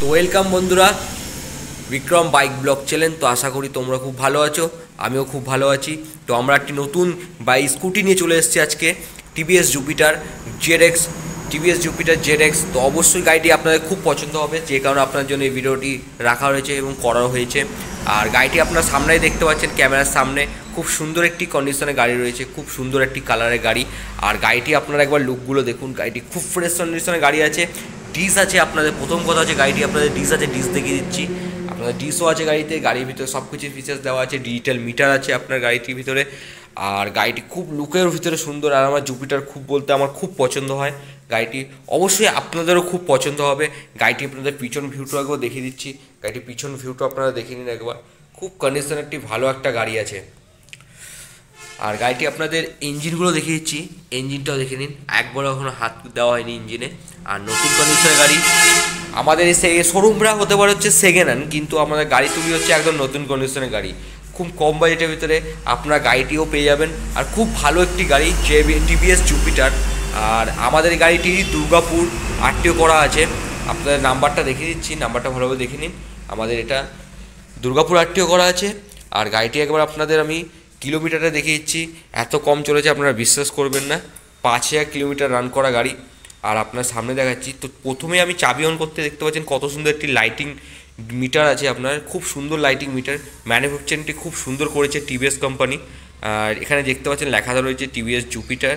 তো ওয়েলকাম বন্ধুরা, Vikram bike blog channel. তো আশা করি তোমরা খুব ভালো আছো, আমিও খুব ভালো আছি। তো আমরা একটি নতুন স্কুটি নিয়ে চলে এসেছি আজকে, TVS Jupiter ZX. TVS Jupiter ZX, তো অবশ্যই গাড়িটি আপনাদের খুব পছন্দ হবে, যে কারণে আপনার জন্য এই ভিডিওটি রাখা হয়েছে এবং করা হয়েছে। আর গাড়িটি আপনারা সামনেই দেখতে পাচ্ছেন, ক্যামেরার সামনে খুব সুন্দর একটি কন্ডিশনের গাড়ি রয়েছে, খুব সুন্দর একটি কালারের গাড়ি। আর গাড়িটি আপনারা একবার লুকগুলো দেখুন, গাড়িটি খুব ফ্রেশ কন্ডিশনের গাড়ি আছে। ডিস আছে আপনাদের, প্রথম কথা হচ্ছে গাড়িটি আপনাদের ডিস আছে, ডিস দেখিয়ে দিচ্ছি আপনাদের। ডিসও আছে গাড়িতে, গাড়ির ভিতরে সব কিছু ফিচার্স দেওয়া আছে, ডিজিটাল মিটার আছে আপনার গাড়িটির ভিতরে। আর গাড়িটি খুব লুকের ভিতরে সুন্দর। আর আমার জুপিটার খুব বলতে আমার খুব পছন্দ হয় গাড়িটি, অবশ্যই আপনাদেরও খুব পছন্দ হবে। গাড়িটি আপনাদের পিছন ভিউটা একবার দেখিয়ে দিচ্ছি, গাড়িটির পিছন ভিউটা আপনারা দেখে নিন একবার। খুব কন্ডিশন একটি ভালো একটা গাড়ি আছে। আর গাড়িটি আপনাদের ইঞ্জিনগুলো দেখিয়ে দিচ্ছি, ইঞ্জিনটাও দেখে নিন, একবারও এখনও হাত দেওয়া হয়নি ইঞ্জিনে। আর নতুন কন্ডিশনের গাড়ি, আমাদের এই শোরুমরা হতে পারে হচ্ছে সেকেন্ড হ্যান্ড, কিন্তু আমাদের গাড়ি তুলি হচ্ছে একদম নতুন কন্ডিশনের গাড়ি। খুব কম বাজেটের ভিতরে আপনারা গাড়িটিও পেয়ে যাবেন। আর খুব ভালো একটি গাড়ি টিভিএস জুপিটার। আর আমাদের গাড়িটি দুর্গাপুর আরটিও করা আছে, আপনাদের নাম্বারটা দেখিয়ে দিচ্ছি, নাম্বারটা ভালোভাবে দেখে নিন। আমাদের এটা দুর্গাপুর আরটিও করা আছে। আর গাড়িটি একবার আপনাদের আমি কিলোমিটারটা দেখিয়ে দিচ্ছি, এত কম চলেছে আপনারা বিশ্বাস করবেন না। 5000 কিলোমিটার রান করা গাড়ি। আর আপনার সামনে দেখাচ্ছি, তো প্রথমে আমি চাবি অন করতে দেখতে পাচ্ছেন কত সুন্দর একটি লাইটিং মিটার আছে আপনার, খুব সুন্দর লাইটিং মিটার। ম্যানুফ্যাকচারিংটি খুব সুন্দর করেছে টিভিএস কোম্পানি। আর এখানে দেখতে পাচ্ছেন লেখা রয়েছে টিভিএস জুপিটার,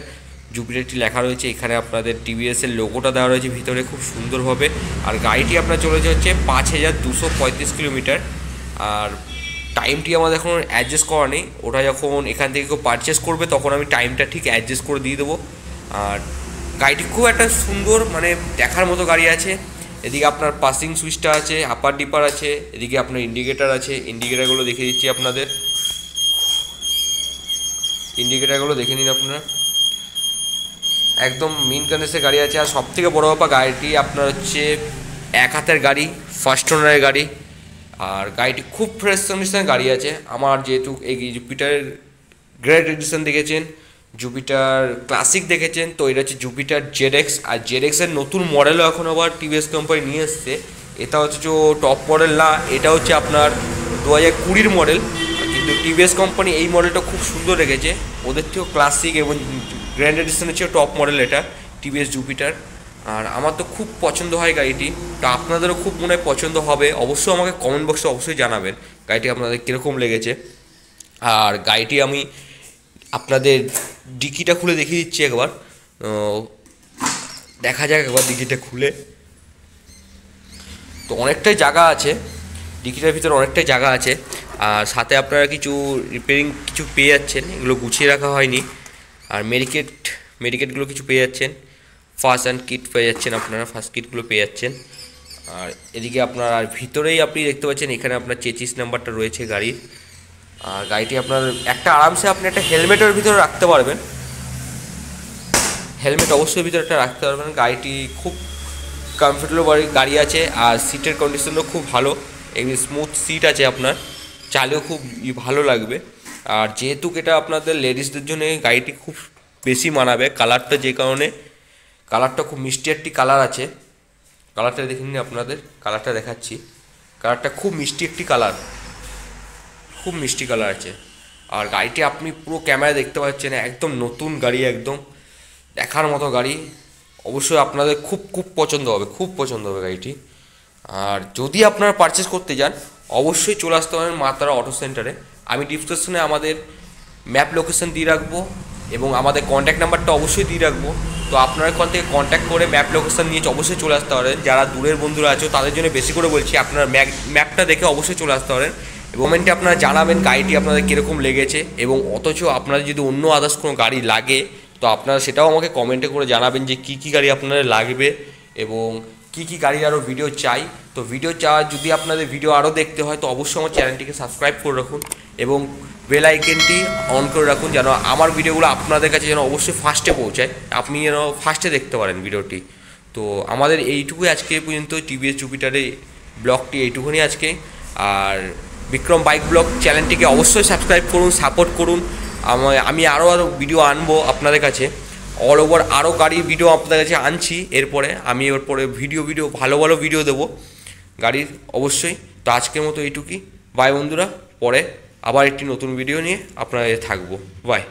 জুপিটারটি লেখা রয়েছে। এখানে আপনাদের টিভিএসের লোগোটা দেওয়া রয়েছে ভিতরে খুব সুন্দরভাবে। আর গাড়িটি আপনার চলেছে হচ্ছে 5235 কিলোমিটার। আর টাইমটি আমাদের এখন অ্যাডজাস্ট করা নেই, ওটা যখন এখান থেকে কেউ পারচেস করবে তখন আমি টাইমটা ঠিক অ্যাডজাস্ট করে দিয়ে দেবো। আর গাড়িটি খুব একটা সুন্দর, মানে দেখার মতো গাড়ি আছে। এদিকে আপনার পাসিং সুইচটা আছে, আপার ডিপার আছে, এদিকে আপনার ইন্ডিকেটার আছে। ইন্ডিকেটারগুলো দেখে দিচ্ছি আপনাদের, ইন্ডিকেটারগুলো দেখে নিন আপনারা, একদম মিন কন্ডিশনের গাড়ি আছে। আর সবথেকে বড়ো ব্যাপার, গাড়িটি আপনার হচ্ছে এক হাতের গাড়ি, ফার্স্ট ওনারের গাড়ি। আর গাড়িটি খুব ফ্রেশ কন্ডিশনের গাড়ি আছে। আমার যেহেতু এই জুপিটারের গ্রেড এডিশন দেখেছেন, জুপিটার ক্লাসিক দেখেছেন, তো এটা হচ্ছে জুপিটার জেডএক্স। আর জেডএক্সের নতুন মডেলও এখন আবার টিভিএস কোম্পানি নিয়ে এসছে। এটা হচ্ছে যে টপ মডেল না, এটা হচ্ছে আপনার 2020 মডেল। কিন্তু টিভিএস কোম্পানি এই মডেলটা খুব সুন্দর রেখেছে, ওদের থেকেও ক্লাসিক এবং গ্র্যান্ড এডিশনের চেয়ে টপ মডেল এটা টিভিএস জুপিটার। আর আমার তো খুব পছন্দ হয় গাড়িটি, তো আপনাদেরও খুব মনে হয় পছন্দ হবে। অবশ্যই আমাকে কমেন্ট বক্সে অবশ্যই জানাবেন গাড়িটি আপনাদের কীরকম লেগেছে। আর গাড়িটি আমি আপনাদের ডিকিটা খুলে দেখিয়ে দিচ্ছি একবার, দেখা যাক একবার ডিকিটা খুলে। তো অনেকটাই জায়গা আছে ডিকিটার ভিতরে, অনেকটাই জায়গা আছে। আর সাথে আপনারা কিছু রিপেয়ারিং কিছু পেয়ে যাচ্ছেন, এগুলো গুছিয়ে রাখা হয়নি। আর মেডিকেটগুলো কিছু পেয়ে যাচ্ছেন, ফার্স্ট অ্যান্ড কিট পেয়ে যাচ্ছেন আপনারা, ফার্স্ট কিটগুলো পেয়ে যাচ্ছেন। আর এদিকে আপনার আর ভিতরেই আপনি দেখতে পাচ্ছেন, এখানে আপনার চেচিস নাম্বারটা রয়েছে গাড়ির। আর গাড়িটি আপনার একটা আরামসে আপনি একটা হেলমেটের ভিতরে রাখতে পারবেন, হেলমেট অবশ্যই ভিতরে একটা রাখতে পারবেন। গাড়িটি খুব কমফোর্টেবল গাড়ি আছে। আর সিটের কন্ডিশনও খুব ভালো, এমনি স্মুথ সিট আছে, আপনার চালেও খুব ভালো লাগবে। আর যেহেতু এটা আপনাদের লেডিসদের জন্য গাড়িটি খুব বেশি মানাবে, কালারটা যে কারণে, কালারটা খুব মিষ্টি একটি কালার আছে। কালারটা দেখে নিন আপনাদের, কালারটা দেখাচ্ছি, কালারটা খুব মিষ্টি একটি কালার, খুব মিষ্টি কালার আছে। আর গাড়িটি আপনি পুরো ক্যামেরা দেখতে পাচ্ছেন, একদম নতুন গাড়ি, একদম দেখার মতো গাড়ি। অবশ্যই আপনাদের খুব খুব পছন্দ হবে, খুব পছন্দ হবে গাড়িটি। আর যদি আপনারা পারচেস করতে যান অবশ্যই চলে আসতে পারেন মা তারা অটো সেন্টারে। আমি ডিসক্রিপশনে আমাদের ম্যাপ লোকেশন দিয়ে রাখবো এবং আমাদের কন্ট্যাক্ট নাম্বারটা অবশ্যই দিয়ে রাখবো। তো আপনারা এখান থেকে কন্ট্যাক্ট করে ম্যাপ লোকেশন নিয়ে অবশ্যই চলে আসতে পারেন। যারা দূরের বন্ধুরা আছে তাদের জন্য বেশি করে বলছি, আপনারা ম্যাপটা দেখে অবশ্যই চলে আসতে পারেন। এবং কমেন্টে আপনারা জানাবেন গাড়িটি আপনাদের কীরকম লেগেছে, এবং অথচ আপনাদের যদি অন্য আদার্স কোনো গাড়ি লাগে তো আপনারা সেটাও আমাকে কমেন্টে করে জানাবেন যে কী কী গাড়ি আপনাদের লাগবে এবং কী কী গাড়ির আরও ভিডিও চাই। তো ভিডিও যদি আপনাদের ভিডিও আরও দেখতে হয় তো অবশ্যই আমার চ্যানেলটিকে সাবস্ক্রাইব করে রাখুন এবং বেল আইকনটি অন করে রাখুন, যেন আমার ভিডিওগুলো আপনাদের কাছে যেন অবশ্যই ফার্স্টে পৌঁছায়, আপনি যেন ফার্স্টে দেখতে পারেন ভিডিওটি। তো আমাদের এইটুকুই আজকে পর্যন্ত টিভিএস জুপিটারের ব্লগটি এইটুকুনি আজকে। আর বিক্রম বাইক ব্লগ চ্যানেলটিকে অবশ্যই সাবস্ক্রাইব করুন, সাপোর্ট করুন। আমি আরও ভিডিও আনবো আপনাদের কাছে, অল ওভার আরও গাড়ির ভিডিও আপনাদের কাছে আনছি। এরপরে আমি এরপরে ভিডিও ভালো ভালো ভিডিও দেবো। গাড়ির অবশ্যই। তো আজকের মতো এইটুকুই, বাই বন্ধুরা, পরে আবার একটি নতুন ভিডিও নিয়ে আপনাদের থাকবো, বাই।